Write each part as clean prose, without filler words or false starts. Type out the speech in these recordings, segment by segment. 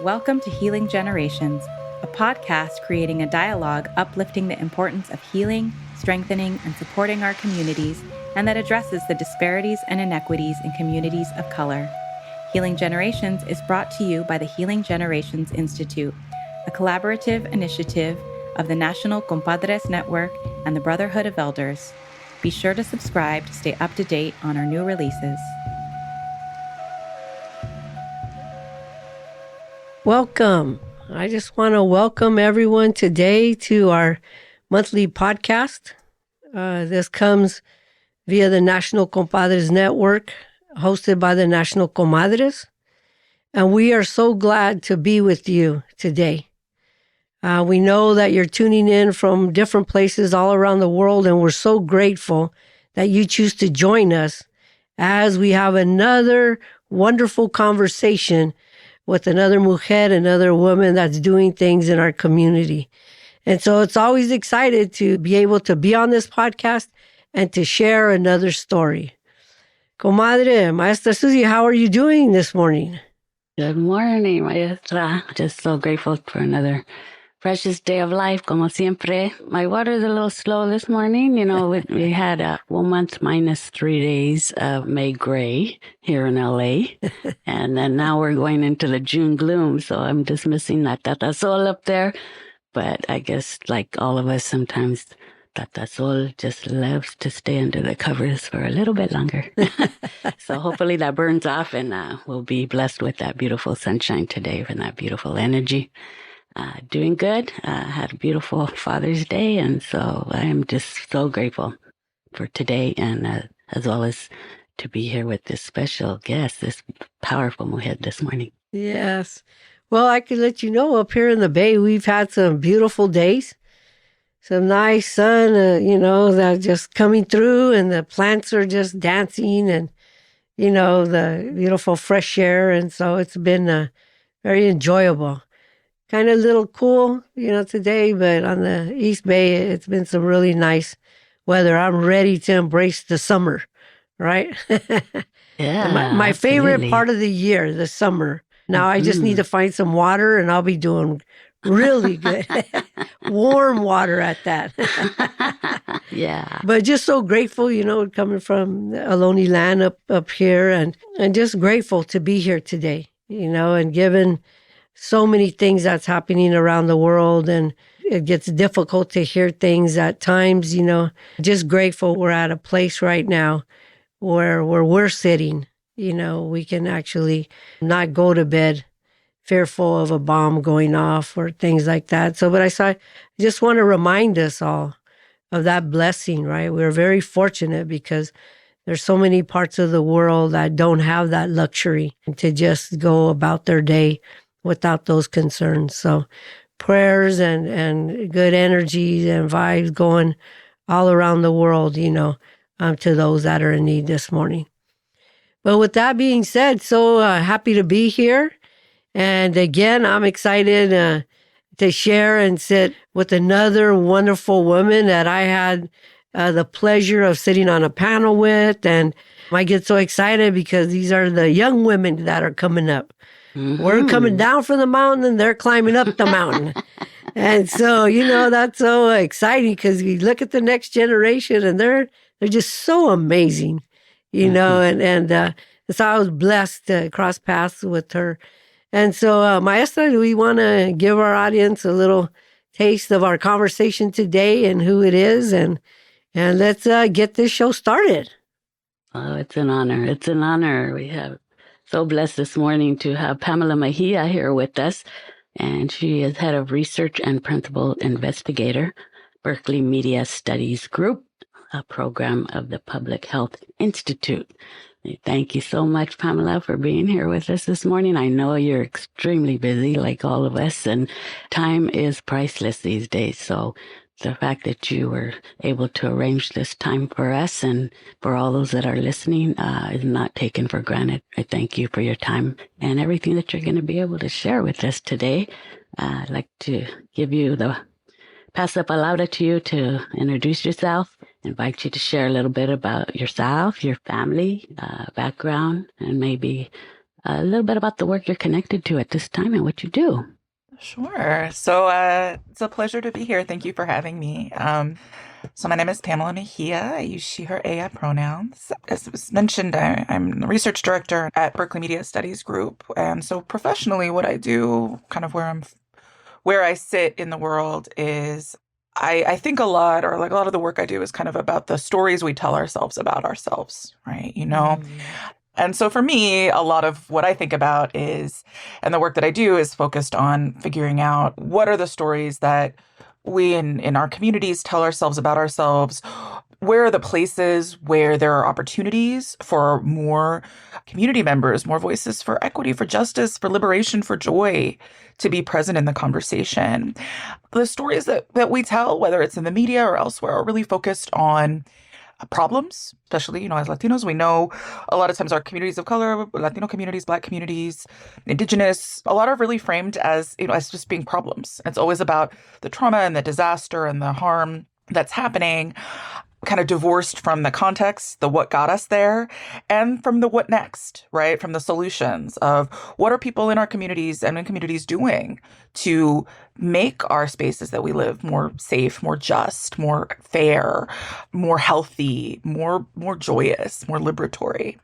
Welcome to Healing Generations, a podcast creating a dialogue uplifting the importance of healing, strengthening, and supporting our communities, and that addresses the disparities and inequities in communities of color. Healing Generations is brought to you by the Healing Generations Institute, a collaborative initiative of the National Compadres Network and the Brotherhood of Elders. Be sure to subscribe to stay up to date on our new releases. Welcome. I just want to welcome everyone today to our monthly podcast. This comes via the National Compadres Network, hosted by the National Comadres. And we are so glad to be with you today. We know that you're tuning in from different places all around the world, and we're so grateful that you choose to join us as we have another wonderful conversation with another mujer, another woman that's doing things in our community. And so it's always excited to be able to be on this podcast and to share another story. Comadre, Maestra Susie, how are you doing this morning? Good morning, Maestra. Just so grateful for another precious day of life, como siempre. My water's a little slow this morning. You know, we had a 1 month minus 3 days of May gray here in LA. And then now we're going into the June gloom. So I'm just missing that Tata Sol up there. But I guess like all of us, sometimes Tata Sol just loves to stay under the covers for a little bit longer. So hopefully that burns off and we'll be blessed with that beautiful sunshine today and that beautiful energy. Doing good. Had a beautiful Father's Day, and so I am just so grateful for today, and as well as to be here with this special guest, this powerful mujer this morning. Yes. Well, I could let you know up here in the Bay, we've had some beautiful days, some nice sun, that just coming through, and the plants are just dancing, and, the beautiful fresh air, and so it's been very enjoyable. Kind of a little cool, today, but on the East Bay, it's been some really nice weather. I'm ready to embrace the summer, right? Yeah. my favorite part of the year, the summer. Now I just need to find some water and I'll be doing really good. Warm water at that. Yeah. But just so grateful, coming from a lonely land up here and just grateful to be here today, and given so many things that's happening around the world, and it gets difficult to hear things at times, just grateful we're at a place right now where we're sitting, we can actually not go to bed fearful of a bomb going off or things like that. So, but I just want to remind us all of that blessing, right? We're very fortunate because there's so many parts of the world that don't have that luxury to just go about their day without those concerns. So prayers and good energy and vibes going all around the world, to those that are in need this morning. But with that being said, so happy to be here. And again, I'm excited to share and sit with another wonderful woman that I had the pleasure of sitting on a panel with. And I get so excited because these are the young women that are coming up. Mm-hmm. We're coming down from the mountain and they're climbing up the mountain. And so, that's so exciting because we look at the next generation and they're just so amazing, and so I was blessed to cross paths with her. And so, Maestra, do we want to give our audience a little taste of our conversation today and who it is? And let's get this show started. Oh, it's an honor. It's an honor. We have so blessed this morning to have Pamela Mejia here with us, and she is head of research and principal investigator, Berkeley Media Studies Group, a program of the Public Health Institute. Thank you so much, Pamela, for being here with us this morning. I know you're extremely busy like all of us, and time is priceless these days. So the fact that you were able to arrange this time for us and for all those that are listening is not taken for granted. I thank you for your time and everything that you're going to be able to share with us today. I'd like to pass the palabra to you to introduce yourself, invite you to share a little bit about yourself, your family, background, and maybe a little bit about the work you're connected to at this time and what you do. Sure. So it's a pleasure to be here. Thank you for having me. So my name is Pamela Mejia. I use she, her, ella pronouns. As was mentioned, I'm the research director at Berkeley Media Studies Group. And so professionally, what I do, kind of where I sit in the world is I think a lot, or like a lot of the work I do is kind of about the stories we tell ourselves about ourselves, right? And so for me, a lot of what I think about is, and the work that I do is focused on figuring out what are the stories that we in our communities tell ourselves about ourselves. Where are the places where there are opportunities for more community members, more voices for equity, for justice, for liberation, for joy to be present in the conversation? The stories that we tell, whether it's in the media or elsewhere, are really focused on problems, especially, as Latinos. We know a lot of times our communities of color, Latino communities, Black communities, Indigenous, a lot are really framed as, as just being problems. It's always about the trauma and the disaster and the harm that's happening, kind of divorced from the context, the what got us there, and from the what next, right? From the solutions of what are people in our communities and in communities doing to make our spaces that we live more safe, more just, more fair, more healthy, more joyous, more liberatory.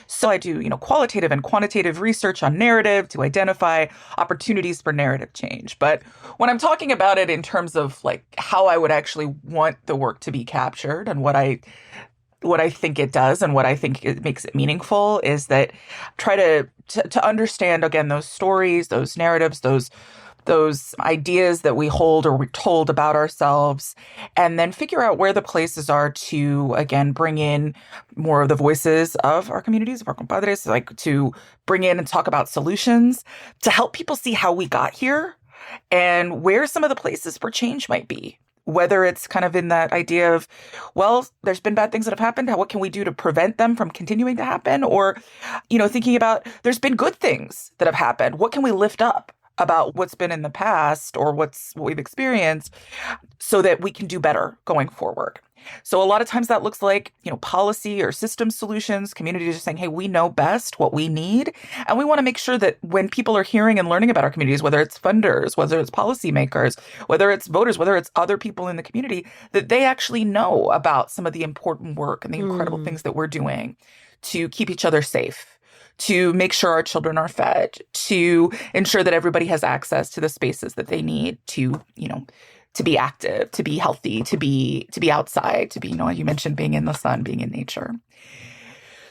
So I do, qualitative and quantitative research on narrative to identify opportunities for narrative change. But when I'm talking about it in terms of like how I would actually want the work to be captured and what I think it does and what I think it makes it meaningful is that try to understand, again, those stories, those narratives, those ideas that we hold or we're told about ourselves, and then figure out where the places are to, again, bring in more of the voices of our communities, of our compadres, like to bring in and talk about solutions to help people see how we got here and where some of the places for change might be. Whether it's kind of in that idea of, well, there's been bad things that have happened. What can we do to prevent them from continuing to happen? Or, thinking about there's been good things that have happened. What can we lift up about what's been in the past or what we've experienced so that we can do better going forward? So a lot of times that looks like, policy or system solutions, communities are saying, hey, we know best what we need. And we want to make sure that when people are hearing and learning about our communities, whether it's funders, whether it's policymakers, whether it's voters, whether it's other people in the community, that they actually know about some of the important work and the incredible things that we're doing to keep each other safe, to make sure our children are fed, to ensure that everybody has access to the spaces that they need to, to be active, to be healthy, to be outside, to be, you mentioned being in the sun, being in nature.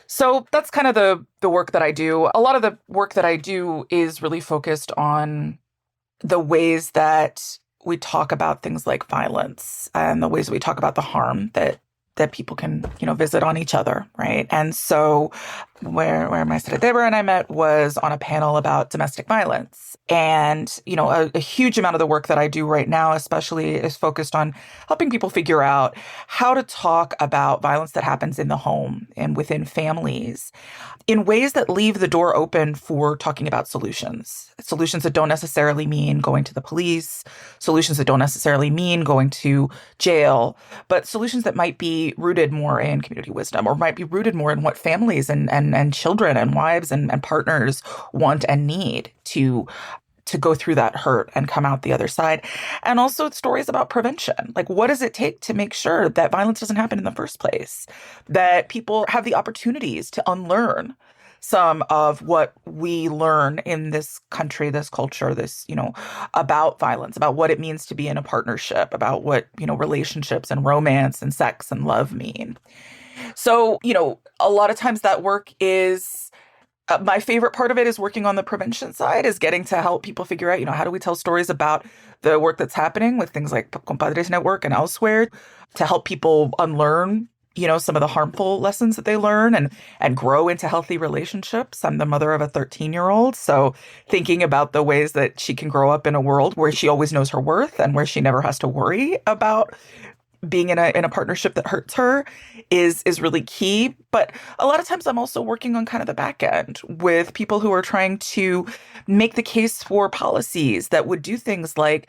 So that's kind of the work that I do. A lot of the work that I do is really focused on the ways that we talk about things like violence and the ways that we talk about the harm that people can, visit on each other, right? And so where Maestra Deborah and I met was on a panel about domestic violence. And, a huge amount of the work that I do right now, especially, is focused on helping people figure out how to talk about violence that happens in the home and within families in ways that leave the door open for talking about solutions that don't necessarily mean going to the police, solutions that don't necessarily mean going to jail, but solutions that might be rooted more in community wisdom or might be rooted more in what families and children and wives and partners want and need to go through that hurt and come out the other side. And also stories about prevention. Like, what does it take to make sure that violence doesn't happen in the first place? That people have the opportunities to unlearn some of what we learn in this country, this culture, this, about violence, about what it means to be in a partnership, about what, relationships and romance and sex and love mean. So, a lot of times that work is my favorite part of it is working on the prevention side, is getting to help people figure out, how do we tell stories about the work that's happening with things like Compadres Network and elsewhere to help people unlearn, some of the harmful lessons that they learn and grow into healthy relationships. I'm the mother of a 13-year-old. So thinking about the ways that she can grow up in a world where she always knows her worth and where she never has to worry about being in a partnership that hurts her is really key. But a lot of times I'm also working on kind of the back end with people who are trying to make the case for policies that would do things like,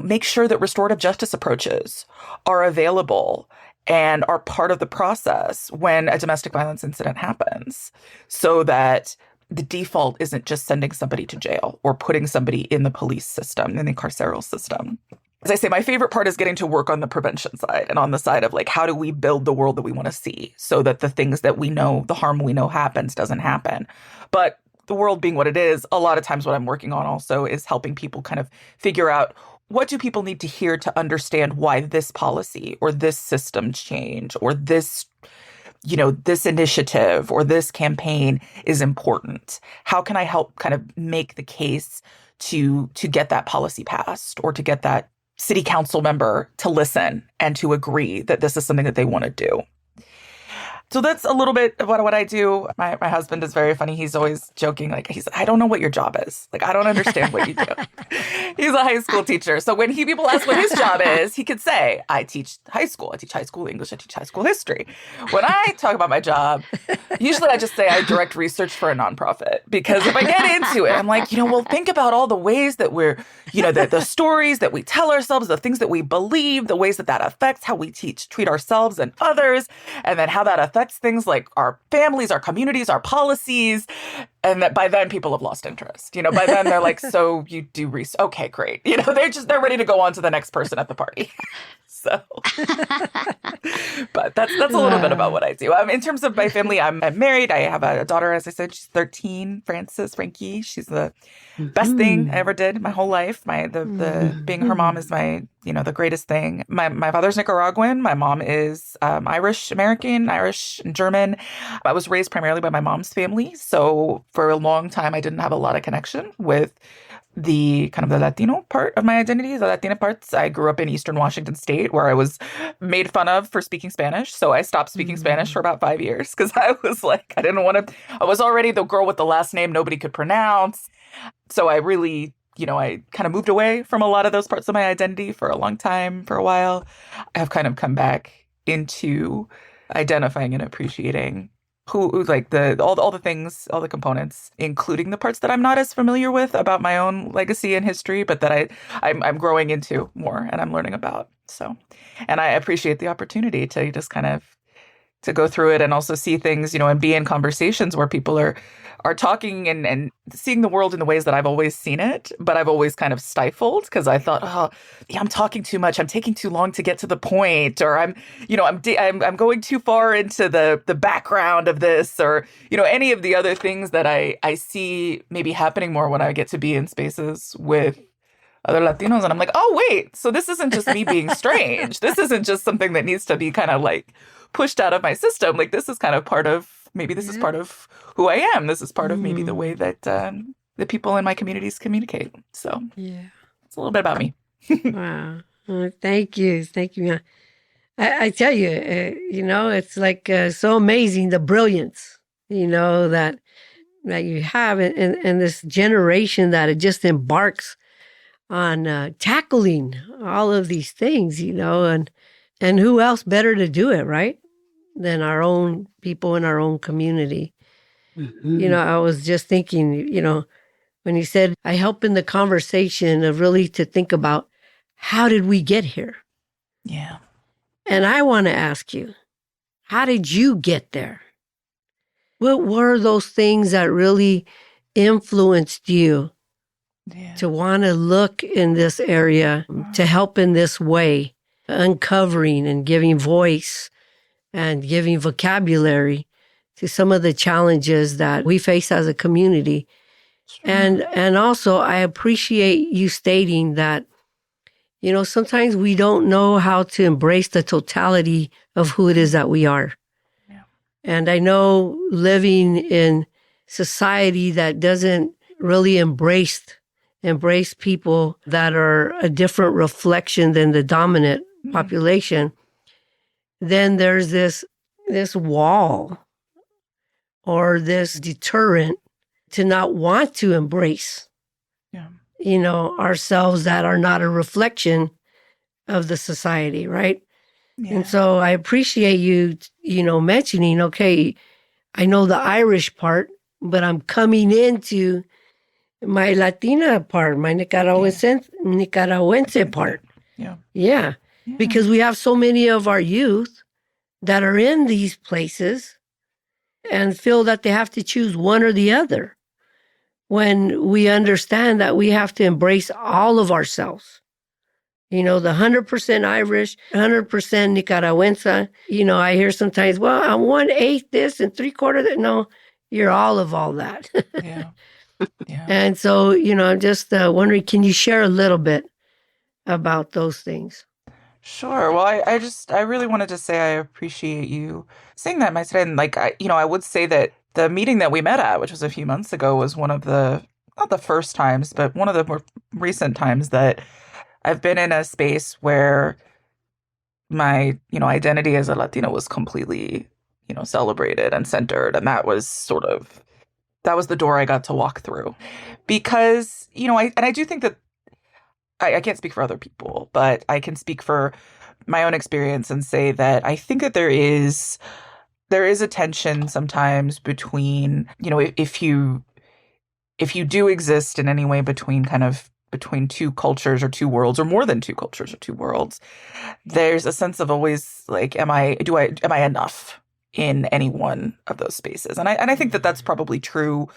make sure that restorative justice approaches are available and are part of the process when a domestic violence incident happens, so that the default isn't just sending somebody to jail or putting somebody in the police system, in the carceral system. As I say, my favorite part is getting to work on the prevention side and on the side of like, how do we build the world that we want to see so that the things that we know, the harm we know happens, doesn't happen. But the world being what it is, a lot of times what I'm working on also is helping people kind of figure out, what do people need to hear to understand why this policy or this system change or this, this initiative or this campaign is important? How can I help kind of make the case to get that policy passed or to get that city council member to listen and to agree that this is something that they want to do? So that's a little bit of what I do. My husband is very funny. He's always joking. Like, I don't know what your job is. Like, I don't understand what you do. He's a high school teacher. So when people ask what his job is, he could say, I teach high school. I teach high school English. I teach high school history. When I talk about my job, usually I just say I direct research for a nonprofit. Because if I get into it, I'm like, well, think about all the ways that we're, the stories that we tell ourselves, the things that we believe, the ways that affects how we treat ourselves and others, and then how that affects things like our families, our communities, our policies. And that by then people have lost interest. By then they're like, so you do research. Okay, great. They're ready to go on to the next person at the party. So, but that's a little bit about what I do. In terms of my family, I'm married. I have a daughter, as I said, she's 13, Frankie. She's the best thing I ever did my whole life. The being her mom is my, the greatest thing. My father's Nicaraguan. My mom is Irish American, Irish and German. I was raised primarily by my mom's family. So for a long time, I didn't have a lot of connection with the kind of the Latino part of my identity, the Latina parts. I grew up in Eastern Washington State where I was made fun of for speaking Spanish. So I stopped speaking Spanish for about 5 years because I was like, I was already the girl with the last name nobody could pronounce. So I really, I kind of moved away from a lot of those parts of my identity for a long time, for a while. I've kind of come back into identifying and appreciating who, like all the things, all the components, including the parts that I'm not as familiar with about my own legacy and history, but that I'm growing into more and I'm learning about. So, and I appreciate the opportunity to just kind of to go through it and also see things, and be in conversations where people are talking and seeing the world in the ways that I've always seen it, but I've always kind of stifled because I thought, I'm talking too much. I'm taking too long to get to the point, or I'm going too far into the background of this, or, any of the other things that I see maybe happening more when I get to be in spaces with other Latinos. And I'm like, oh, wait, so this isn't just me being strange. This isn't just something that needs to be kind of like pushed out of my system. Like, this is kind of part of, maybe this is part of who I am. This is part of maybe the way that the people in my communities communicate. So it's a little bit about me. Wow. Thank you. Thank you. I tell you, it's like so amazing, the brilliance, that you have in this generation that it just embarks on tackling all of these things, and who else better to do it, right, than our own people in our own community. I was just thinking, when you said, I help in the conversation of really to think about how did we get here? Yeah. And I want to ask you, how did you get there? What were those things that really influenced you to want to look in this area, to help in this way, uncovering and giving voice and giving vocabulary to some of the challenges that we face as a community? Sure. And also, I appreciate you stating that, sometimes we don't know how to embrace the totality of who it is that we are. Yeah. And I know living in society that doesn't really embrace people that are a different reflection than the dominant population, then there's this wall or this deterrent to not want to embrace, ourselves that are not a reflection of the society, right? Yeah. And so I appreciate you, mentioning, okay, I know the Irish part, but I'm coming into my Latina part, my Nicaraguense part. Yeah. Because we have so many of our youth that are in these places and feel that they have to choose one or the other, when we understand that we have to embrace all of ourselves. The 100% Irish, 100% Nicaragüense. I hear sometimes, well, I'm 1/8 this and 3/4 that. No, you're all of all that. Yeah. Yeah. And so, I'm just wondering, can you share a little bit about those things? Sure. Well, I really wanted to say I appreciate you saying that, Maestra. And I would say that the meeting that we met at, which was a few months ago, was one of not the first times, but one of the more recent times that I've been in a space where my, identity as a Latina was completely, celebrated and centered. And that was that was the door I got to walk through. Because, I do think that I can't speak for other people, but I can speak for my own experience and say that I think that there is a tension sometimes between, if you do exist in any way between two cultures or two worlds, or more than two cultures or two worlds, there's a sense of always like, am I enough in any one of those spaces? And I think that that's probably true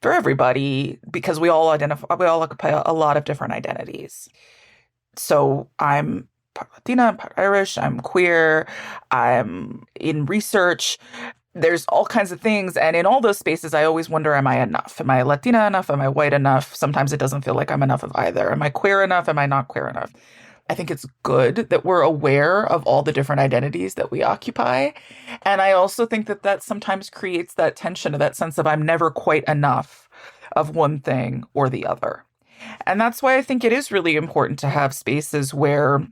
for everybody, because we all occupy a lot of different identities. So I'm part Latina, I'm part Irish, I'm queer, I'm in research. There's all kinds of things. And in all those spaces, I always wonder, am I enough? Am I Latina enough? Am I white enough? Sometimes it doesn't feel like I'm enough of either. Am I queer enough? Am I not queer enough? I think it's good that we're aware of all the different identities that we occupy. And I also think that that sometimes creates that tension, or that sense of I'm never quite enough of one thing or the other. And that's why I think it is really important to have spaces where,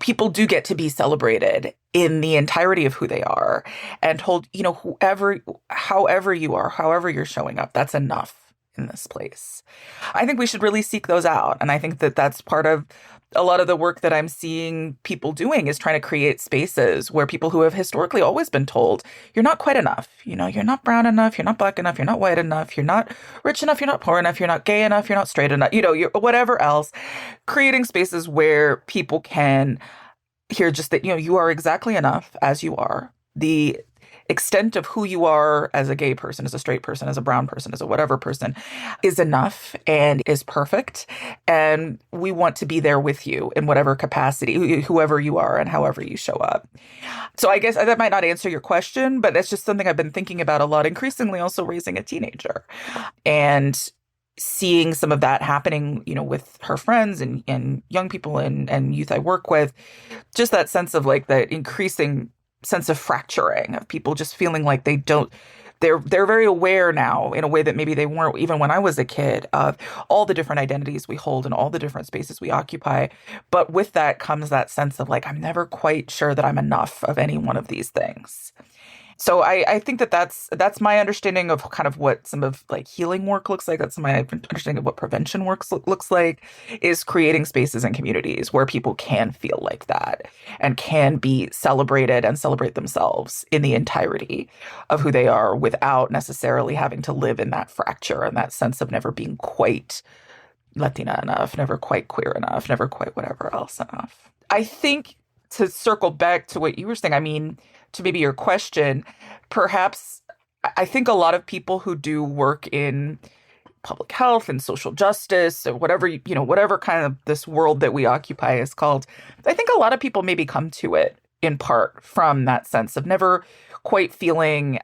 people do get to be celebrated in the entirety of who they are, and told, however you are, however you're showing up, that's enough in this place. I think we should really seek those out. And I think that that's part of a lot of the work that I'm seeing people doing, is trying to create spaces where people who have historically always been told, you're not quite enough. You're not brown enough. You're not black enough. You're not white enough. You're not rich enough. You're not poor enough. You're not gay enough. You're not straight enough. You're whatever else. Creating spaces where people can hear just that, you are exactly enough as you are. The extent of who you are as a gay person, as a straight person, as a brown person, as a whatever person, is enough and is perfect. And we want to be there with you in whatever capacity, whoever you are and however you show up. So I guess that might not answer your question, but that's just something I've been thinking about a lot, increasingly also raising a teenager. And seeing some of that happening, with her friends and young people and youth I work with, just that sense of like the increasing sense of fracturing, of people just feeling like they're very aware now in a way that maybe they weren't even when I was a kid, of all the different identities we hold and all the different spaces we occupy. But with that comes that sense of like, I'm never quite sure that I'm enough of any one of these things. So I think that's my understanding of kind of what some of like healing work looks like. That's my understanding of what prevention work looks like, is creating spaces and communities where people can feel like that and can be celebrated and celebrate themselves in the entirety of who they are, without necessarily having to live in that fracture and that sense of never being quite Latina enough, never quite queer enough, never quite whatever else enough. I think, to circle back to what you were saying, to maybe your question, perhaps I think a lot of people who do work in public health and social justice, or whatever kind of this world that we occupy is called, I think a lot of people maybe come to it in part from that sense of never quite feeling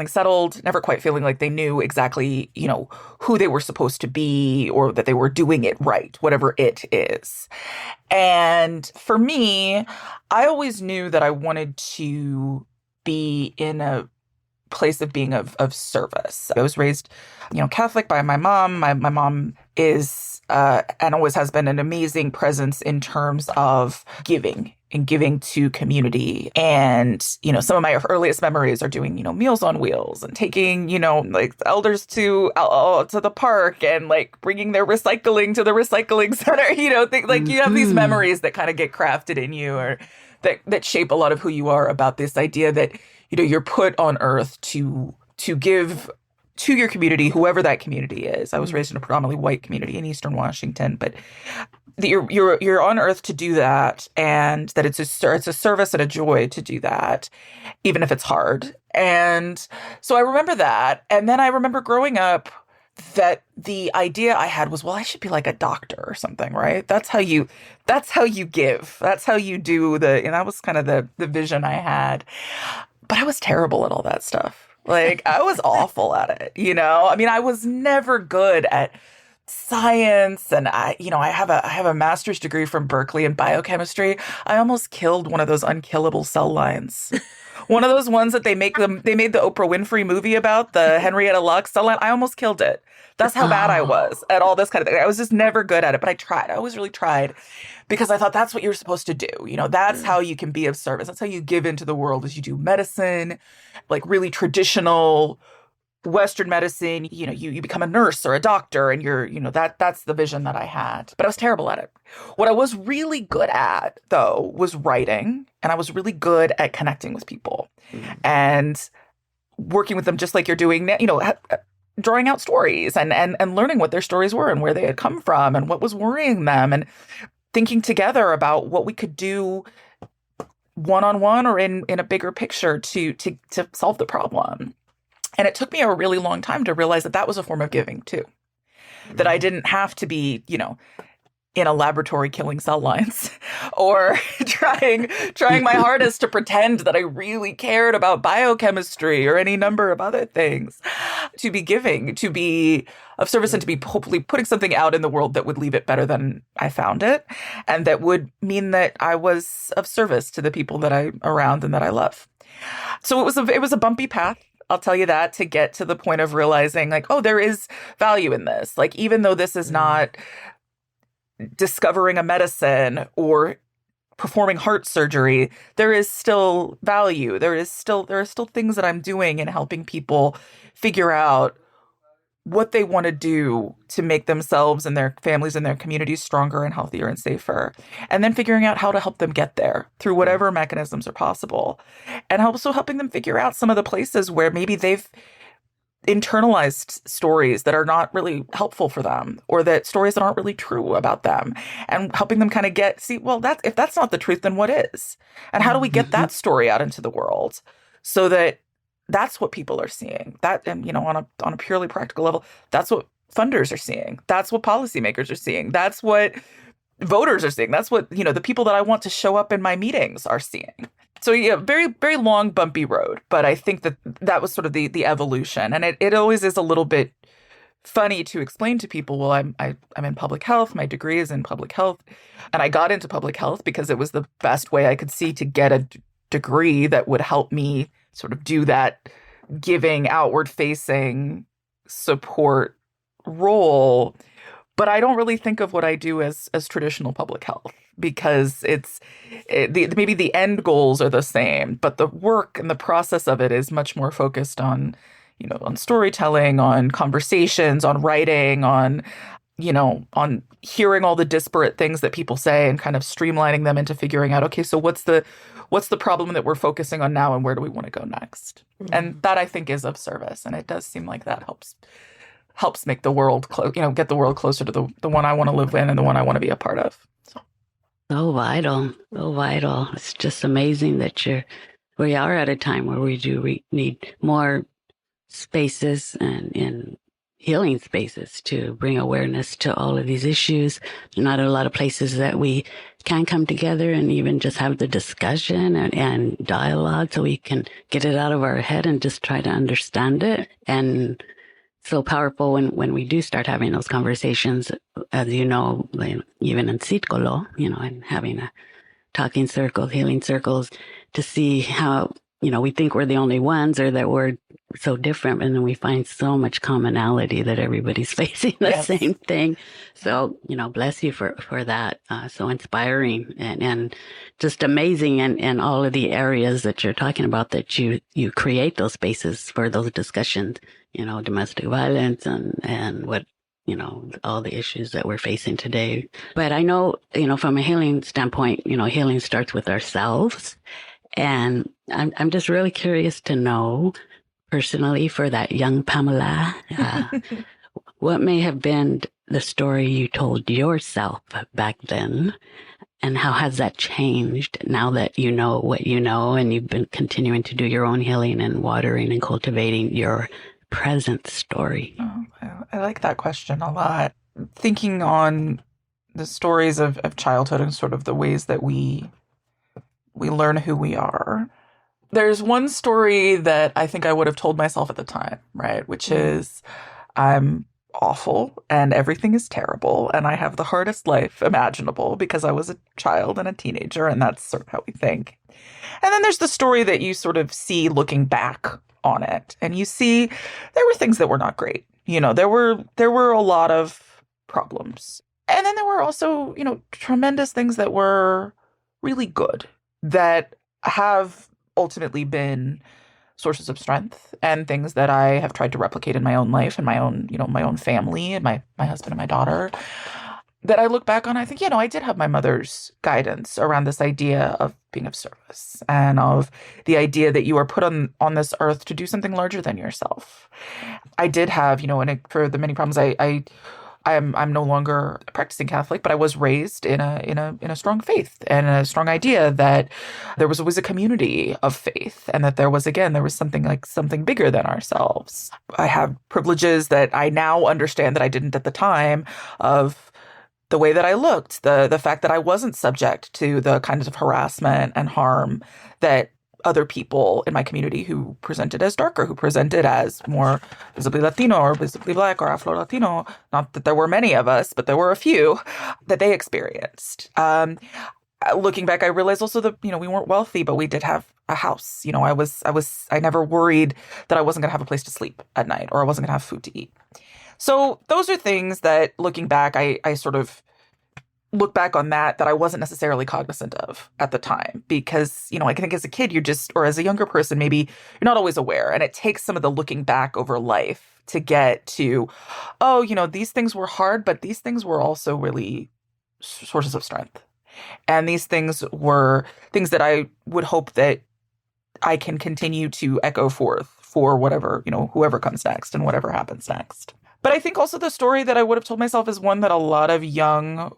settled, never quite feeling like they knew exactly, who they were supposed to be, or that they were doing it right, whatever it is. And for me, I always knew that I wanted to be in a place of being of service. I was raised, Catholic by my mom. My mom is and always has been an amazing presence in terms of giving to community. And, some of my earliest memories are doing, Meals on Wheels and taking, like elders to the park and like bringing their recycling to the recycling center, you have these memories that kind of get crafted in you, or that shape a lot of who you are, about this idea that, you're put on earth to give to your community, whoever that community is. I was raised in a predominantly white community in Eastern Washington, but that you're on earth to do that, and that it's a service and a joy to do that, even if it's hard. And so I remember that. And then I remember growing up that the idea I had was, well, I should be like a doctor or something, right? That's how you give. That's how you do and that was kind of the vision I had. But I was terrible at all that stuff. Like, I was awful at it, you know? I mean, I was never good at science, and I have a master's degree from Berkeley in biochemistry. I almost killed one of those unkillable cell lines. One of those ones that they made the Oprah Winfrey movie about, the Henrietta Lacks cell line. I almost killed it. That's how bad I was at all this kind of thing. I was just never good at it, but I tried. I always really tried, because I thought that's what you're supposed to do. You know, that's how you can be of service. That's how you give into the world, is you do medicine, like really traditional Western medicine. You know, you become a nurse or a doctor, and that's the vision that I had. But I was terrible at it. What I was really good at, though, was writing, and I was really good at connecting with people and working with them, just like you're doing, you know, drawing out stories and learning what their stories were and where they had come from and what was worrying them, and thinking together about what we could do one-on-one or in a bigger picture to solve the problem. And it took me a really long time to realize that was a form of giving too. That I didn't have to be, you know, in a laboratory killing cell lines or trying my hardest to pretend that I really cared about biochemistry or any number of other things. To be giving, to be of service, and to be hopefully putting something out in the world that would leave it better than I found it, and that would mean that I was of service to the people that I'm around and that I love. So it was a bumpy path. I'll tell you that, to get to the point of realizing, like, oh, there is value in this. Like, even though this is not discovering a medicine or performing heart surgery, there is still value. There are still things that I'm doing in helping people figure out what they want to do to make themselves and their families and their communities stronger and healthier and safer. And then figuring out how to help them get there through whatever mechanisms are possible. And also helping them figure out some of the places where maybe they've internalized stories that are not really helpful for them, or that stories that aren't really true about them, and helping them kind of if that's not the truth, then what is? And how do we get that story out into the world so that that's what people are seeing? That, and, you know, on a purely practical level, that's what funders are seeing. That's what policymakers are seeing. That's what voters are seeing. That's what, you know, the people that I want to show up in my meetings are seeing. So, yeah, very, very long, bumpy road. But I think that was sort of the evolution. And it always is a little bit funny to explain to people, well, I'm in public health. My degree is in public health. And I got into public health because it was the best way I could see to get a degree that would help me sort of do that giving, outward-facing support role. But I don't really think of what I do as traditional public health, because maybe the end goals are the same, but the work and the process of it is much more focused on, you know, on storytelling, on conversations, on writing, on, you know, on hearing all the disparate things that people say and kind of streamlining them into figuring out, okay, so what's the problem that we're focusing on now, and where do we want to go next? Mm-hmm. And that, I think, is of service, and it does seem like that helps make the world, get the world closer to the one I want to live in and the one I want to be a part of. So vital, so vital. It's just amazing that we are at a time where we need more spaces and healing spaces to bring awareness to all of these issues. Not a lot of places that we can come together and even just have the discussion and dialogue, so we can get it out of our head and just try to understand it. And so powerful when we do start having those conversations, as you know, like even in Círculo, you know, and having a talking circle, healing circles, to see how, you know, we think we're the only ones, or that we're so different, and then we find so much commonality that everybody's facing the same thing. So, you know, bless you for that. So inspiring and just amazing, and all of the areas that you're talking about, that you create those spaces for those discussions, you know, domestic violence and what, you know, all the issues that we're facing today. But I know, you know, from a healing standpoint, you know, healing starts with ourselves. And I'm just really curious to know, personally for that young Pamela. What may have been the story you told yourself back then, and how has that changed now that you know what you know and you've been continuing to do your own healing and watering and cultivating your present story? Oh, I like that question a lot. Thinking on the stories of childhood and sort of the ways that we learn who we are. There's one story that I think I would have told myself at the time, right? Which is, I'm awful and everything is terrible and I have the hardest life imaginable because I was a child and a teenager, and that's sort of how we think. And then there's the story that you sort of see looking back on it, and you see there were things that were not great. There were a lot of problems. And then there were also, tremendous things that were really good that have ultimately been sources of strength and things that I have tried to replicate in my own life and my own family and my husband and my daughter, that I look back on. I think, I did have my mother's guidance around this idea of being of service and of the idea that you are put on this earth to do something larger than yourself. I did have, for the many problems I'm no longer a practicing Catholic, but I was raised in a strong faith and a strong idea that there was always a community of faith, and that there was something bigger than ourselves. I have privileges that I now understand that I didn't at the time, of the way that I looked, the fact that I wasn't subject to the kinds of harassment and harm that other people in my community who presented as darker, who presented as more visibly Latino or visibly Black or Afro-Latino, not that there were many of us, but there were a few, that they experienced. Looking back, I realized also that, we weren't wealthy, but we did have a house. I never worried that I wasn't going to have a place to sleep at night, or I wasn't going to have food to eat. So those are things that, looking back, I sort of look back on that I wasn't necessarily cognizant of at the time, because, I think as a kid, or as a younger person, maybe you're not always aware. And it takes some of the looking back over life to get to, these things were hard, but these things were also really sources of strength. And these things were things that I would hope that I can continue to echo forth for whatever, whoever comes next and whatever happens next. But I think also the story that I would have told myself is one that a lot of young,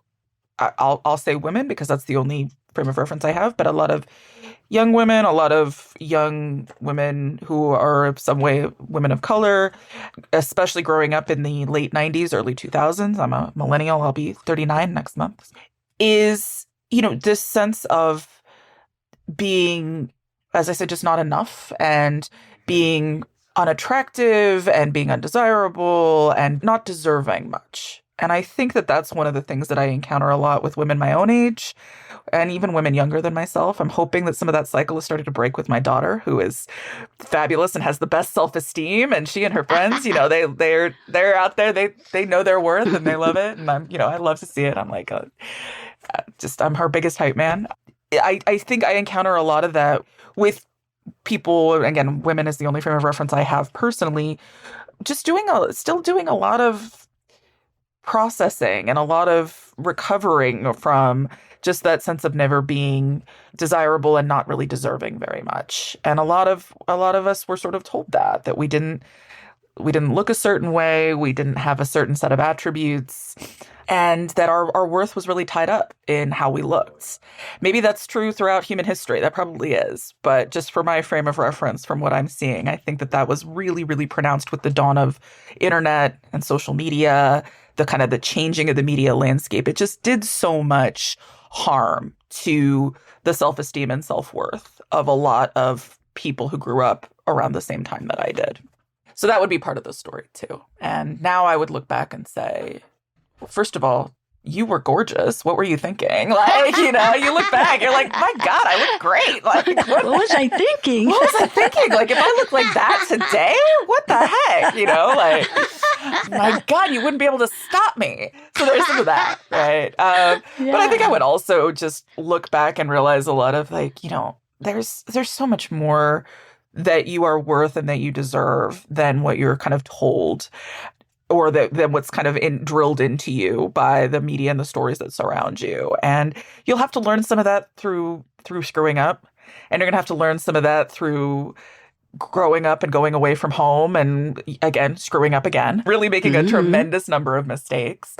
I'll say women, because that's the only frame of reference I have, but a lot of young women who are in some way women of color, especially growing up in the late 90s, early 2000s, I'm a millennial, I'll be 39 next month, is, this sense of being, as I said, just not enough, and being unattractive and being undesirable and not deserving much. And I think that that's one of the things that I encounter a lot with women my own age, and even women younger than myself. I'm hoping that some of that cycle has started to break with my daughter, who is fabulous and has the best self-esteem. And she and her friends, they're out there. They know their worth and they love it. And I love to see it. I'm like, I'm her biggest hype man. I think I encounter a lot of that with people. Again, women is the only frame of reference I have personally. Just still doing a lot of processing and a lot of recovering from just that sense of never being desirable and not really deserving very much. And a lot of us were sort of told that we didn't look a certain way, we didn't have a certain set of attributes, and that our worth was really tied up in how we looked. Maybe that's true throughout human history. That probably is. But just for my frame of reference, from what I'm seeing, I think that was really, really pronounced with the dawn of internet and social media, the changing of the media landscape. It just did so much harm to the self-esteem and self-worth of a lot of people who grew up around the same time that I did. So that would be part of the story too. And now I would look back and say, well, first of all, you were gorgeous. What were you thinking? You look back, you're like, my God, I look great. What was I thinking? What was I thinking? If I look like that today, what the heck? My God, you wouldn't be able to stop me. So there's some of that, right? But I think I would also just look back and realize a lot of there's so much more that you are worth and that you deserve than what you're kind of told, or than what's kind of drilled into you by the media and the stories that surround you. And you'll have to learn some of that through screwing up. And you're going to have to learn some of that through growing up and going away from home and again, screwing up again, really making a tremendous number of mistakes.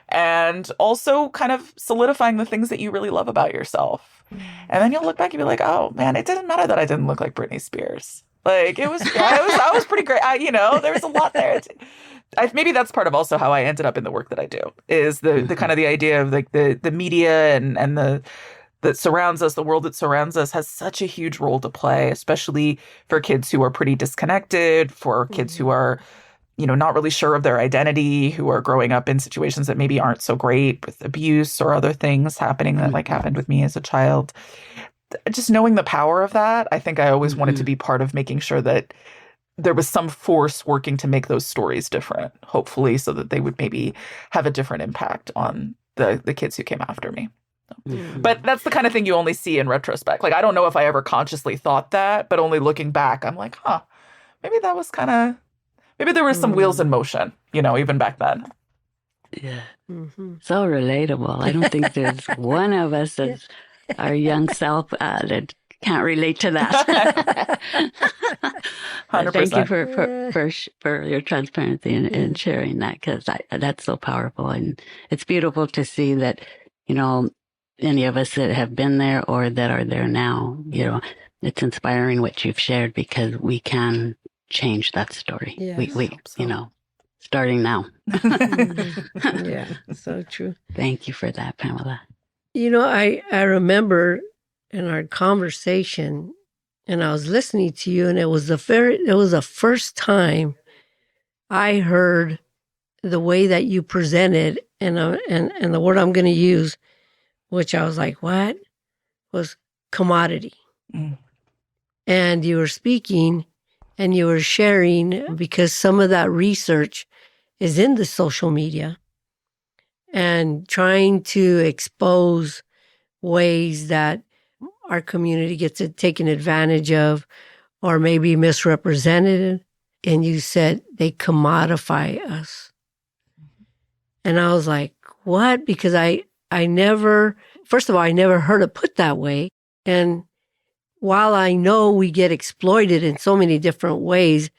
And also kind of solidifying the things that you really love about yourself. And then you'll look back and be like, oh man, it didn't matter that I didn't look like Britney Spears. Like I was pretty great. There's a lot there. Maybe that's part of also how I ended up in the work that I do, is the kind of the idea of like the media and the that surrounds us, the world that surrounds us has such a huge role to play, especially for kids who are pretty disconnected, for kids who are, not really sure of their identity, who are growing up in situations that maybe aren't so great with abuse or other things happening that like happened with me as a child. Just knowing the power of that, I think I always wanted to be part of making sure that there was some force working to make those stories different, hopefully, so that they would maybe have a different impact on the kids who came after me. But that's the kind of thing you only see in retrospect. Like, I don't know if I ever consciously thought that, but only looking back, I'm like, maybe that was maybe there was some wheels in motion, even back then. Yeah. So relatable. I don't think there's one of us as our young self that can't relate to that. 100%. Thank you for your transparency and sharing that, because that's so powerful. And it's beautiful to see that, any of us that have been there or that are there now, it's inspiring what you've shared, because we can change that story. Yes. We starting now. Yeah, so true. Thank you for that, Pamela. I remember in our conversation, and I was listening to you, and it was the first time I heard the way that you presented, and the word I'm going to use, which I was like, what? Was commodity. And you were speaking and you were sharing, because some of that research is in the social media, and trying to expose ways that our community gets taken advantage of or maybe misrepresented. And you said they commodify us. And I was like, what? Because I never heard it put that way. And while I know we get exploited in so many different ways,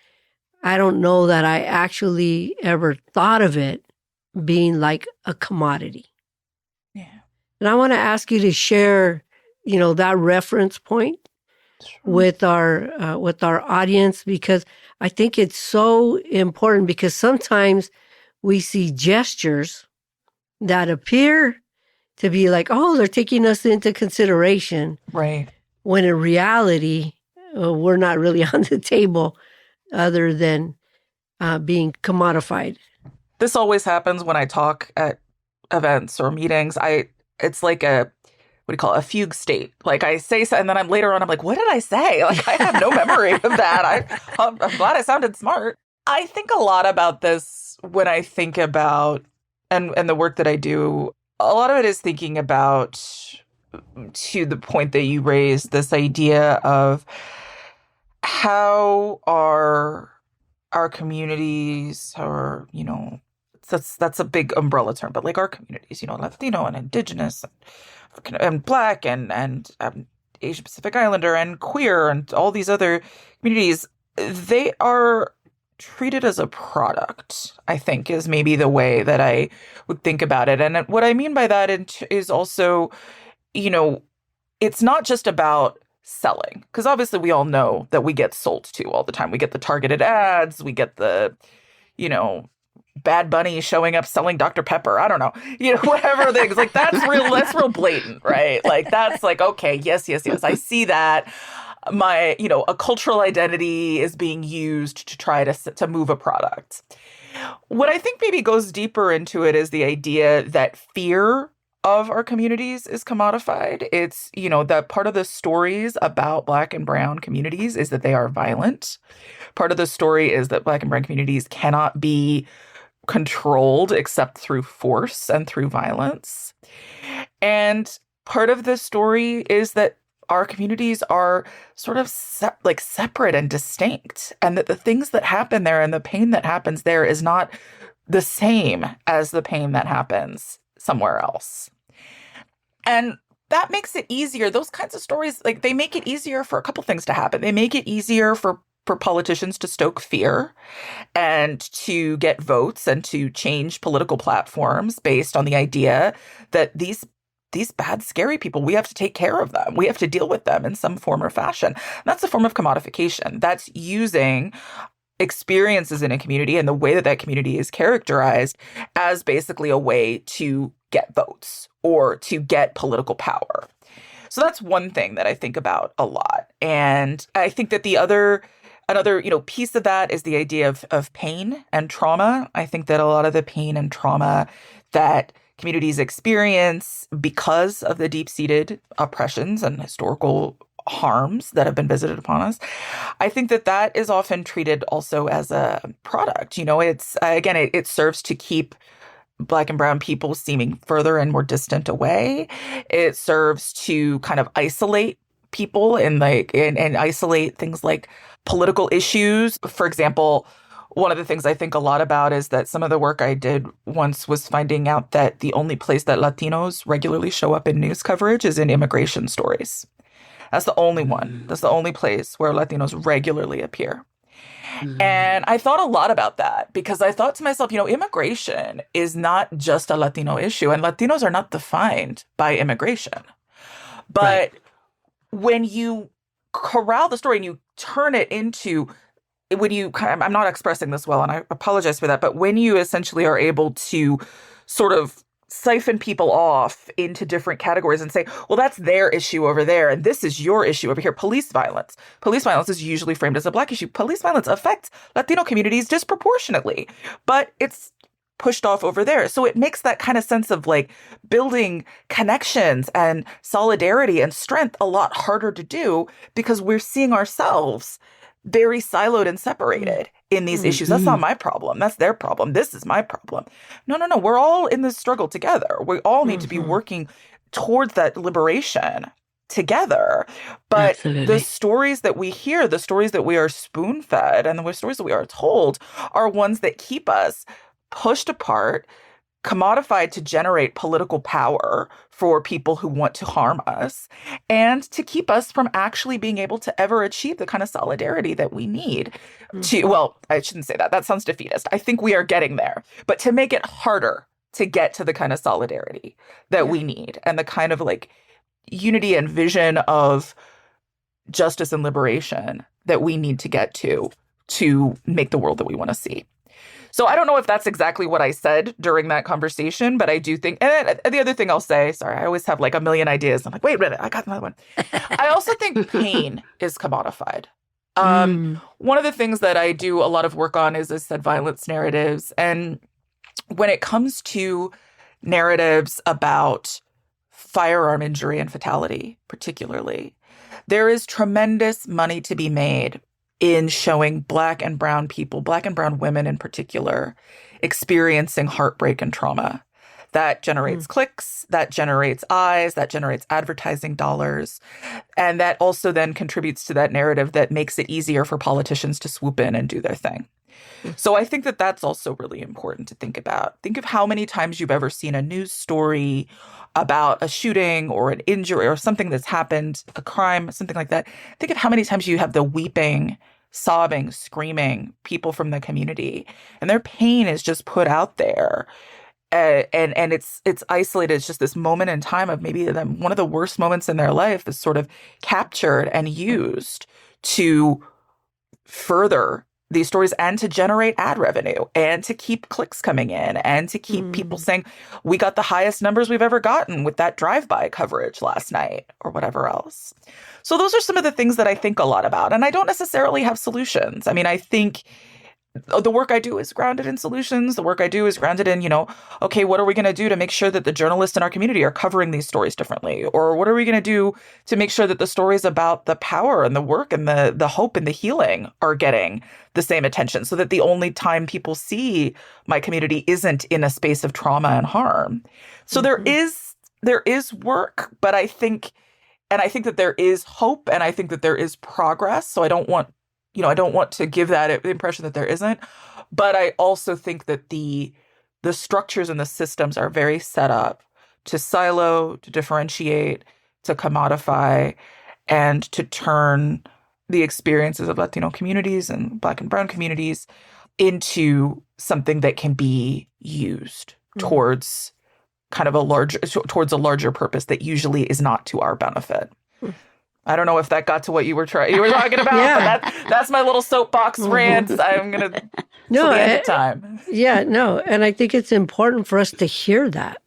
I don't know that I actually ever thought of it being like a commodity. Yeah. And I want to ask you to share, that reference point with our audience, because I think it's so important, because sometimes we see gestures that appear to be like, oh, they're taking us into consideration. Right. When in reality, we're not really on the table other than being commodified. This always happens when I talk at events or meetings. It's like a fugue state. Like I say so, and then I'm like, what did I say? Like I have no memory of that. I'm glad I sounded smart. I think a lot about this when I think about, and the work that I do, a lot of it is thinking about, to the point that you raised, this idea of how our communities are, that's a big umbrella term, but like our communities, Latino and Indigenous and Black and Asian Pacific Islander and queer and all these other communities, they are treated as a product, I think, is maybe the way that I would think about it. And what I mean by that is also, it's not just about selling, because obviously we all know that we get sold to all the time. We get the targeted ads, we get the, Bad Bunny showing up selling Dr. Pepper. I don't know, whatever things like that's real blatant, right? Like that's like, okay, yes. I see that. My, a cultural identity is being used to try to move a product. What I think maybe goes deeper into it is the idea that fear of our communities is commodified. It's, that part of the stories about Black and Brown communities is that they are violent. Part of the story is that Black and Brown communities cannot be controlled except through force and through violence. And part of the story is that our communities are sort of separate and distinct, and that the things that happen there and the pain that happens there is not the same as the pain that happens somewhere else. And that makes it easier. Those kinds of stories, like they make it easier for a couple things to happen. They make it easier for for politicians to stoke fear and to get votes and to change political platforms based on the idea that these bad, scary people, we have to take care of them. We have to deal with them in some form or fashion. And that's a form of commodification. That's using experiences in a community and the way that that community is characterized as basically a way to get votes or to get political power. So that's one thing that I think about a lot. And I think that another piece of that is the idea of pain and trauma. I think that a lot of the pain and trauma that communities experience because of the deep-seated oppressions and historical harms that have been visited upon us, I think that is often treated also as a product. It's again, it serves to keep Black and brown people seeming further and more distant away. It serves to kind of isolate people and isolate things like political issues. For example, one of the things I think a lot about is that some of the work I did once was finding out that the only place that Latinos regularly show up in news coverage is in immigration stories. That's the only one. That's the only place where Latinos regularly appear. And I thought a lot about that because I thought to myself, immigration is not just a Latino issue, and Latinos are not defined by immigration. But when you corral the story and you turn it into, I'm not expressing this well, and I apologize for that, but when you essentially are able to sort of siphon people off into different categories and say, well, that's their issue over there, and this is your issue over here. Police violence. Police violence is usually framed as a Black issue. Police violence affects Latino communities disproportionately, but it's pushed off over there. So it makes that kind of sense of like building connections and solidarity and strength a lot harder to do because we're seeing ourselves very siloed and separated in these issues. That's not my problem. That's their problem. This is my problem. No. We're all in this struggle together. We all need to be working towards that liberation together. But the stories that we hear, the stories that we are spoon-fed, and the stories that we are told are ones that keep us pushed apart, commodified to generate political power for people who want to harm us, and to keep us from actually being able to ever achieve the kind of solidarity that we need to, well, I shouldn't say that. That sounds defeatist. I think we are getting there, but to make it harder to get to the kind of solidarity that we need and the kind of like unity and vision of justice and liberation that we need to get to make the world that we want to see. So I don't know if that's exactly what I said during that conversation, but I do think, and the other thing I'll say, sorry, I always have like a million ideas. I'm like, wait a minute, I got another one. I also think pain is commodified. One of the things that I do a lot of work on is, as I said, violence narratives. And when it comes to narratives about firearm injury and fatality, particularly, there is tremendous money to be made in showing Black and brown people, Black and brown women in particular, experiencing heartbreak and trauma. That generates clicks, that generates eyes, that generates advertising dollars. And that also then contributes to that narrative that makes it easier for politicians to swoop in and do their thing. So I think that that's also really important to think about. Think of how many times you've ever seen a news story about a shooting or an injury or something that's happened, a crime, something like that. Think of how many times you have the weeping, sobbing, screaming people from the community, and their pain is just put out there. And it's isolated. It's just this moment in time of maybe one of the worst moments in their life is sort of captured and used to further these stories and to generate ad revenue and to keep clicks coming in and to keep people saying, we got the highest numbers we've ever gotten with that drive-by coverage last night or whatever else. So those are some of the things that I think a lot about. And I don't necessarily have solutions. I mean, I think the work I do is grounded in solutions. The work I do is grounded in, okay, what are we going to do to make sure that the journalists in our community are covering these stories differently? Or what are we going to do to make sure that the stories about the power and the work and the hope and the healing are getting the same attention so that the only time people see my community isn't in a space of trauma and harm? So there is work, but I think that there is hope and I think that there is progress. So I don't want to give that impression that there isn't, but I also think that the structures and the systems are very set up to silo, to differentiate, to commodify, and to turn the experiences of Latino communities and Black and Brown communities into something that can be used towards kind of towards a larger purpose that usually is not to our benefit. I don't know if that got to what you were talking about, Yeah. but that's my little soapbox rant. I'm going to No, the end of time. Yeah, no. And I think it's important for us to hear that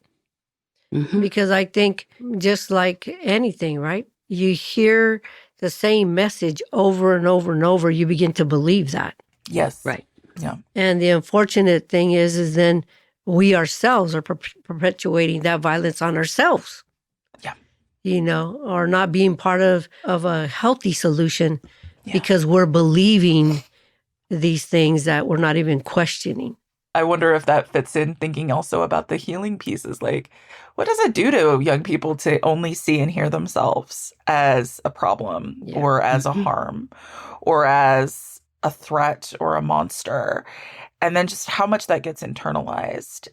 because I think just like anything, right? You hear the same message over and over and over, you begin to believe that. Yes. Right. Yeah. And the unfortunate thing is then we ourselves are perpetuating that violence on ourselves. Yeah. You know, or not being part of a healthy solution because we're believing these things that we're not even questioning. I wonder if that fits in thinking also about the healing pieces. Like, what does it do to young people to only see and hear themselves as a problem or as a harm or as a threat or a monster? And then just how much that gets internalized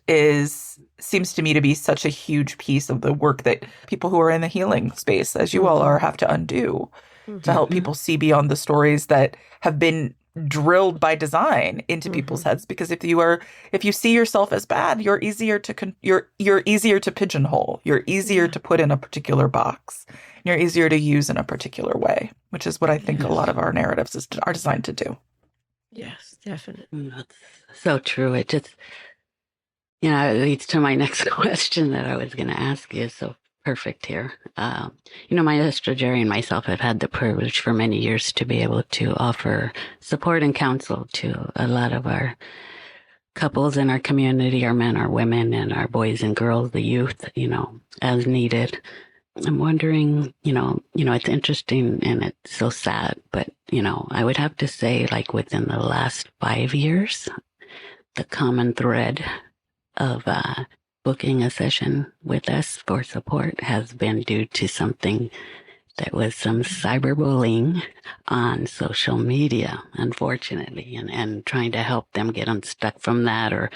seems to me to be such a huge piece of the work that people who are in the healing space, as you all are, have to undo to help people see beyond the stories that have been drilled by design into people's heads. Because if you see yourself as bad, you're easier to pigeonhole. You're easier to put in a particular box. You're easier to use in a particular way, which is what I think a lot of our narratives are designed to do. Yes, definitely. That's so true. It just, it leads to my next question that I was going to ask you. So perfect here. Maestra Jerry and myself have had the privilege for many years to be able to offer support and counsel to a lot of our couples in our community, our men, our women, and our boys and girls, the youth, as needed. I'm wondering, it's interesting and it's so sad, but, I would have to say, like, within the last 5 years, the common thread of booking a session with us for support has been due to something that was some cyberbullying on social media, unfortunately, and trying to help them get unstuck from that or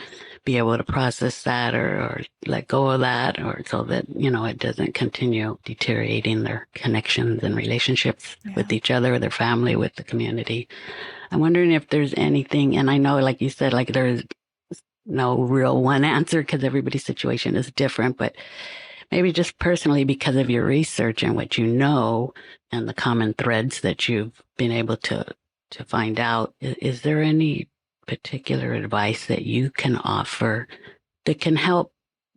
be able to process that or let go of that, or so that, it doesn't continue deteriorating their connections and relationships with each other, their family, with the community. I'm wondering if there's anything, and I know, like you said, like there's no real one answer because everybody's situation is different, but maybe just personally, because of your research and what you know and the common threads that you've been able to find out, is there any particular advice that you can offer that can help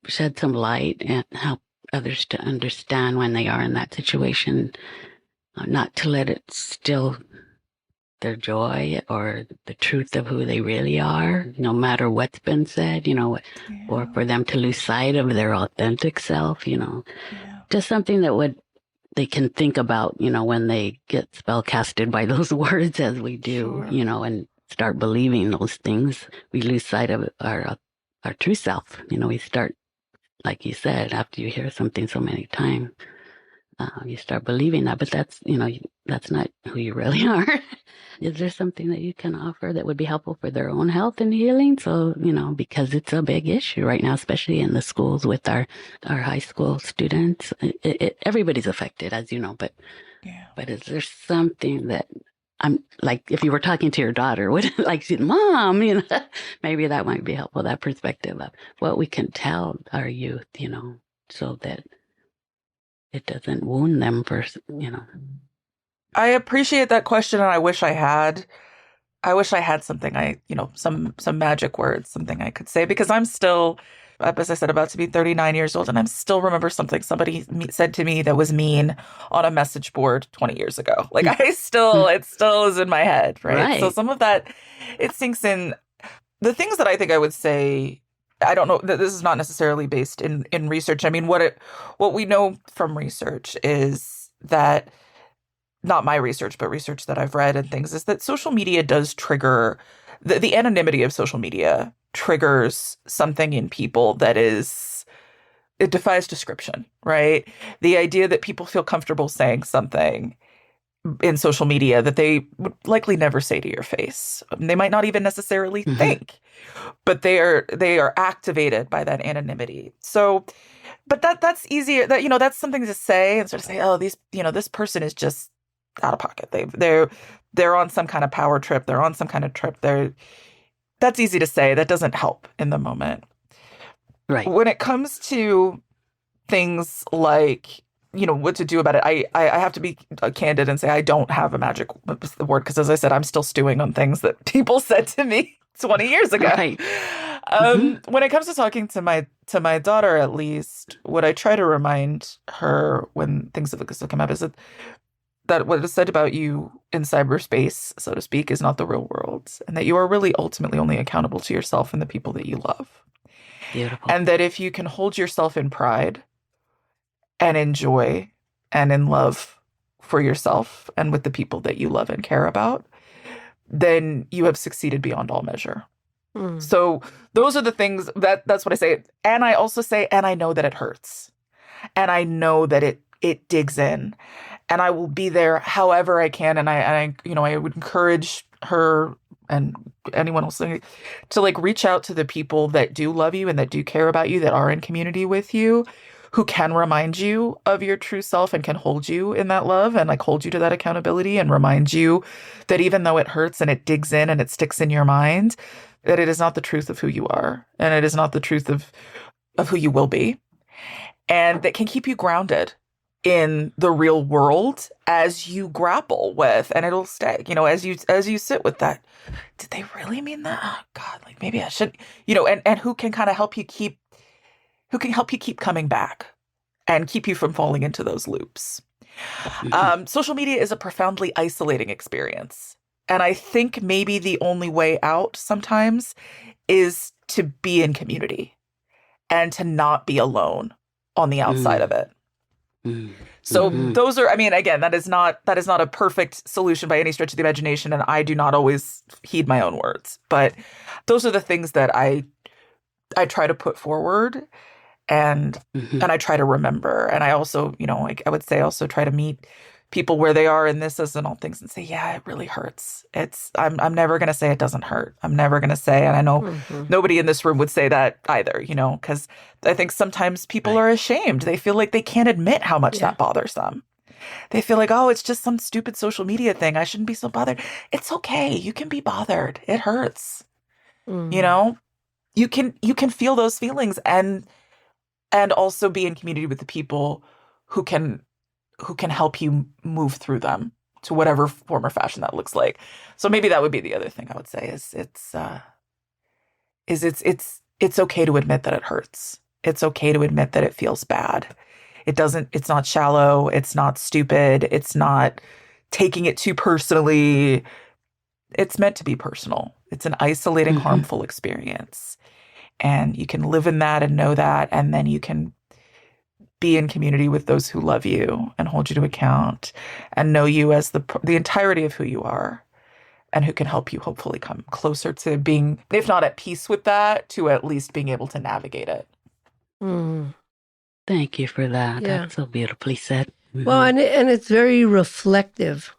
shed some light and help others to understand when they are in that situation, not to let it steal their joy or the truth of who they really are, no matter what's been said, or for them to lose sight of their authentic self, just something that they can think about, when they get spellcasted by those words as we do, and start believing those things. We lose sight of our true self. We start, like you said, after you hear something so many times, you start believing that, but that's not who you really are. Is there something that you can offer that would be helpful for their own health and healing? So, because it's a big issue right now, especially in the schools with our high school students. Everybody's affected, as you know, but is there something that I'm like, if you were talking to your daughter, Mom, maybe that might be helpful, that perspective of what we can tell our youth, so that it doesn't wound them first, I appreciate that question, and I wish I had something some magic words, something I could say, because I'm still, as I said, about to be 39 years old, and I still remember something somebody said to me that was mean on a message board 20 years ago. Like, it still is in my head, right? So some of that, it sinks in. The things that I think I would say, I don't know that this is not necessarily based in research. I mean, what we know from research is that, not my research, but research that I've read and things, is that social media does trigger, the anonymity of social media triggers something in people that it defies description, right? The idea that people feel comfortable saying something in social media that they would likely never say to your face. They might not even necessarily think, but they are activated by that anonymity. So, but that's easier, that's something to say and sort of say, oh, this person is just out of pocket. They're on some kind of power trip. They're on some kind of trip. That's easy to say. That doesn't help in the moment. Right. When it comes to things like, what to do about it, I have to be candid and say I don't have a magic word, because as I said, I'm still stewing on things that people said to me 20 years ago. Right. When it comes to talking to my daughter, at least, what I try to remind her when things like this come up is that what is said about you in cyberspace, so to speak, is not the real world, and that you are really ultimately only accountable to yourself and the people that you love. Beautiful. And that if you can hold yourself in pride and in joy and in love for yourself and with the people that you love and care about, then you have succeeded beyond all measure. So those are the things that's what I say. And I also say, and I know that it hurts. And I know that it digs in. And I will be there however I can. And I would encourage her and anyone else to reach out to the people that do love you and that do care about you, that are in community with you, who can remind you of your true self and can hold you in that love and hold you to that accountability and remind you that even though it hurts and it digs in and it sticks in your mind, that it is not the truth of who you are and it is not the truth of who you will be, and that can keep you grounded in the real world as you grapple with, and it'll stay, as you sit with that. Did they really mean that? Oh God, maybe I should, and who can kind of help you keep coming back and keep you from falling into those loops. Social media is a profoundly isolating experience. And I think maybe the only way out sometimes is to be in community and to not be alone on the outside of it. So those are, again, that is not a perfect solution by any stretch of the imagination. And I do not always heed my own words, but those are the things that I try to put forward and I try to remember. And I also, I would say also try to meet people where they are in this as in all things and say, yeah, it really hurts. I'm never going to say it doesn't hurt. I'm never going to say, and I know nobody in this room would say that either, because I think sometimes people are ashamed. They feel like they can't admit how much that bothers them. They feel like, oh, it's just some stupid social media thing. I shouldn't be so bothered. It's okay. You can be bothered. It hurts. You can feel those feelings and also be in community with the people who can help you move through them to whatever form or fashion that looks like. So maybe that would be the other thing I would say is it's okay to admit that it hurts. It's okay to admit that it feels bad. It's not shallow. It's not stupid. It's not taking it too personally. It's meant to be personal. It's an isolating, harmful experience. And you can live in that and know that, and then you can be in community with those who love you and hold you to account and know you as the entirety of who you are, and who can help you hopefully come closer to being, if not at peace with that, to at least being able to navigate it. Thank you for that. Yeah. That's so beautifully said. Well, and it's very reflective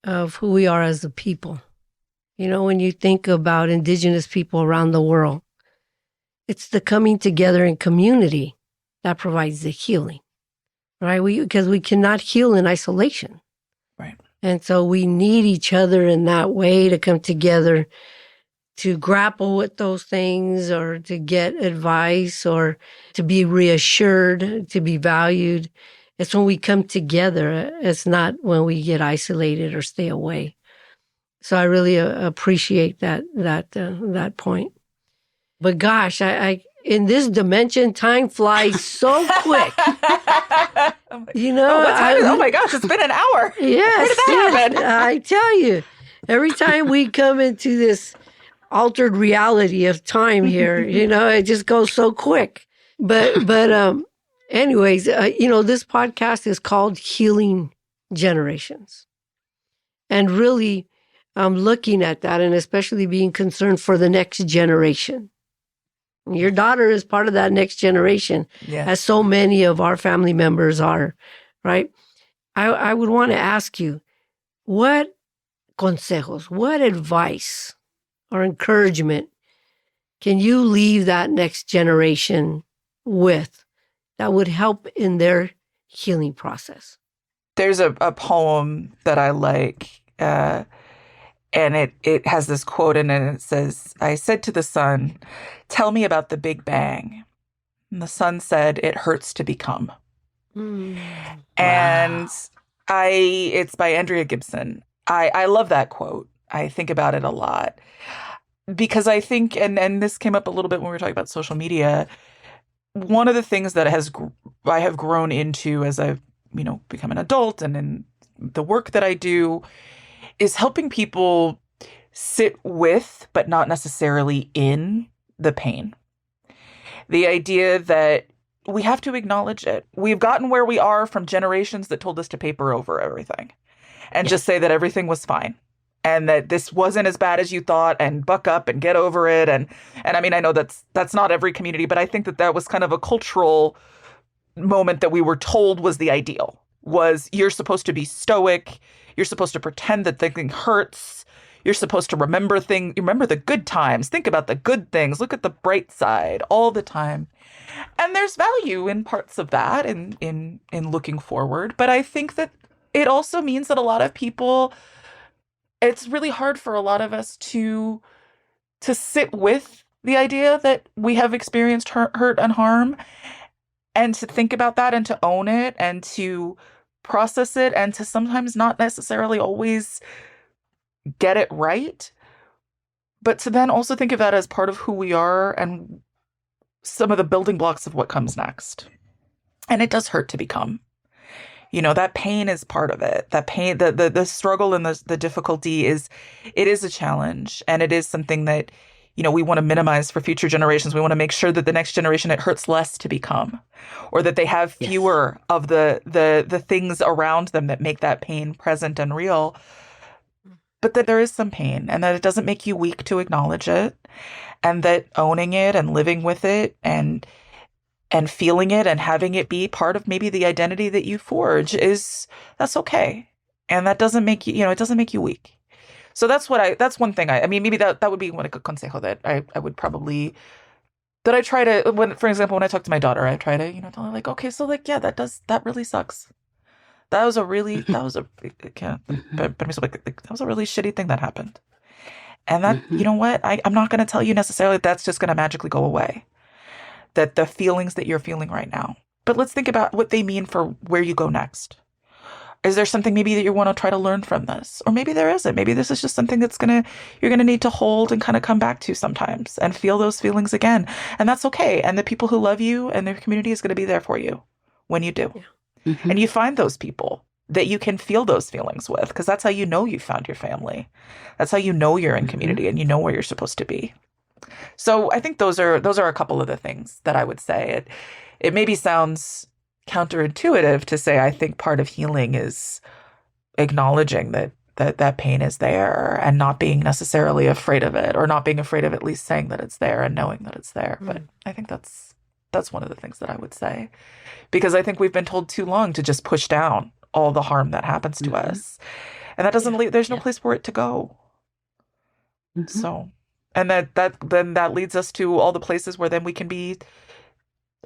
of who we are as a people. When you think about Indigenous people around the world, it's the coming together in community that provides the healing, right? Because we cannot heal in isolation. Right. And so we need each other in that way to come together to grapple with those things, or to get advice, or to be reassured, to be valued. It's when we come together. It's not when we get isolated or stay away. So I really appreciate that point. But gosh, I in this dimension, time flies so quick. Oh my gosh, it's been an hour. Yes, where did that happen? I tell you, every time we come into this altered reality of time here, it just goes so quick. But anyways, this podcast is called Healing Generations, and really, I'm looking at that, and especially being concerned for the next generation. Your daughter is part of that next generation, as so many of our family members are, right? I would want to ask you, what consejos, what advice or encouragement can you leave that next generation with that would help in their healing process? there's a poem that I like, and it has this quote in it, and it says, "I said to the sun, 'Tell me about the Big Bang.' And the sun said, 'It hurts to become.'" Mm. And Wow. it's by Andrea Gibson. I love that quote. I think about it a lot because I think, and this came up a little bit when we were talking about social media. One of the things that I have grown into as I've, become an adult and in the work that I do is helping people sit with, but not necessarily in, the pain. The idea that we have to acknowledge it. We've gotten where we are from generations that told us to paper over everything and just say that everything was fine and that this wasn't as bad as you thought and buck up and get over it. And I mean, I know that's not every community, but I think that was kind of a cultural moment that we were told was the ideal, was you're supposed to be stoic. You're supposed to pretend that the thing hurts. You're supposed to remember the good times. Think about the good things. Look at the bright side all the time. And there's value in parts of that in looking forward. But I think that it also means that a lot of people, it's really hard for a lot of us to sit with the idea that we have experienced hurt and harm, and to think about that and to own it and to process it and to sometimes not necessarily always get it right, but to then also think of that as part of who we are and some of the building blocks of what comes next. And it does hurt to become. That pain is part of it. That pain, the struggle and the difficulty is a challenge. And it is something that, we want to minimize for future generations. We want to make sure that the next generation, it hurts less to become, or that they have fewer of the things around them that make that pain present and real. But that there is some pain and that it doesn't make you weak to acknowledge it, and that owning it and living with it and feeling it and having it be part of maybe the identity that you forge that's okay. And that doesn't make you, it doesn't make you weak. So that's one thing I mean, maybe that would be one consejo that I would probably, that I try to, for example, when I talk to my daughter, I try to, tell her like, okay, so like, yeah, that really sucks. That was a really shitty thing that happened. And that, you know what? I'm not going to tell you necessarily that's just going to magically go away. That the feelings that you're feeling right now. But let's think about what they mean for where you go next. Is there something maybe that you want to try to learn from this? Or maybe there isn't. Maybe this is just something you're going to need to hold and kind of come back to sometimes and feel those feelings again. And that's okay. And the people who love you and their community is going to be there for you when you do. Yeah. Mm-hmm. And you find those people that you can feel those feelings with, because that's how you know you found your family. That's how you know you're in community and you know where you're supposed to be. So I think those are a couple of the things that I would say. It maybe sounds counterintuitive to say I think part of healing is acknowledging that pain is there and not being necessarily afraid of it, or not being afraid of at least saying that it's there and knowing that it's there. Mm. But I think that's one of the things that I would say, because I think we've been told too long to just push down all the harm that happens to us, and that doesn't leave. There's no place for it to go. Mm-hmm. So, and that leads us to all the places where then we can be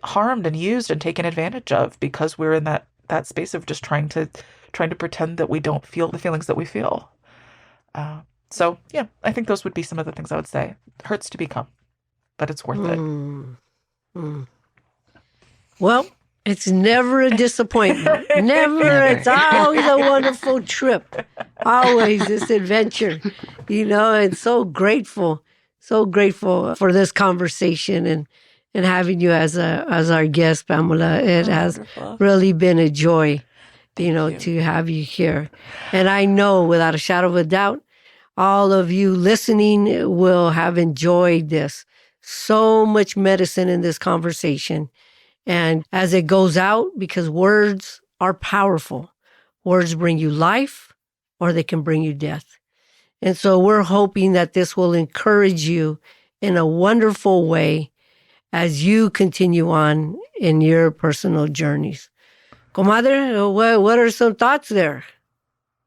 harmed and used and taken advantage of, because we're in that space of just trying to pretend that we don't feel the feelings that we feel. So yeah, I think those would be some of the things I would say. It hurts to become, but it's worth it. Mm. Well, it's never a disappointment. Never. It's always a wonderful trip. Always this adventure, and so grateful for this conversation and having you as our guest, Pamela. It has really been a joy, to have you here. And I know without a shadow of a doubt, all of you listening will have enjoyed this. So much medicine in this conversation. And as it goes out, because words are powerful, words bring you life or they can bring you death. And so we're hoping that this will encourage you in a wonderful way as you continue on in your personal journeys. Comadre, what are some thoughts there?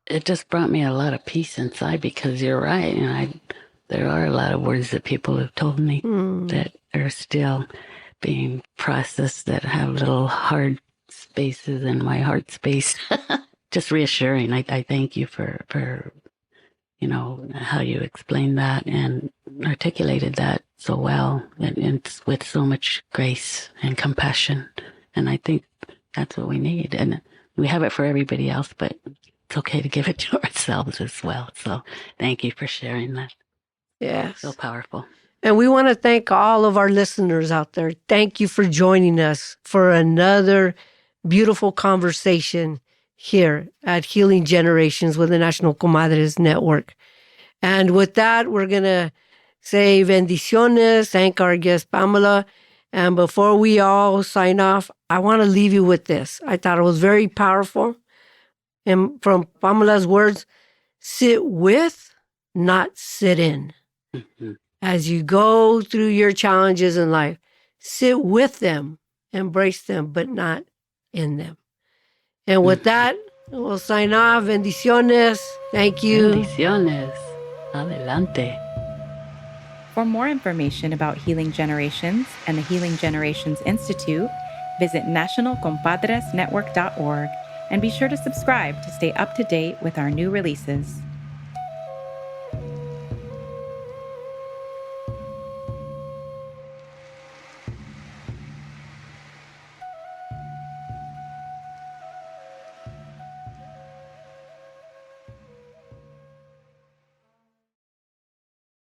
It just brought me a lot of peace inside, because you're right. And there are a lot of words that people have told me that are still being processed, that have little hard spaces in my heart space. just reassuring. I thank you for how you explained that and articulated that so well and with so much grace and compassion. And I think that's what we need. And we have it for everybody else, but it's okay to give it to ourselves as well. So thank you for sharing that. Yes. So powerful. And we want to thank all of our listeners out there. Thank you for joining us for another beautiful conversation here at Healing Generations with the National Comadres Network. And with that, we're going to say bendiciones, thank our guest Pamela. And before we all sign off, I want to leave you with this. I thought it was very powerful. And from Pamela's words, sit with, not sit in. Mm-hmm. As you go through your challenges in life, sit with them, embrace them, but not in them. And with that, we'll sign off. Bendiciones. Thank you. Bendiciones. Adelante. For more information about Healing Generations and the Healing Generations Institute, visit nationalcompadresnetwork.org and be sure to subscribe to stay up to date with our new releases.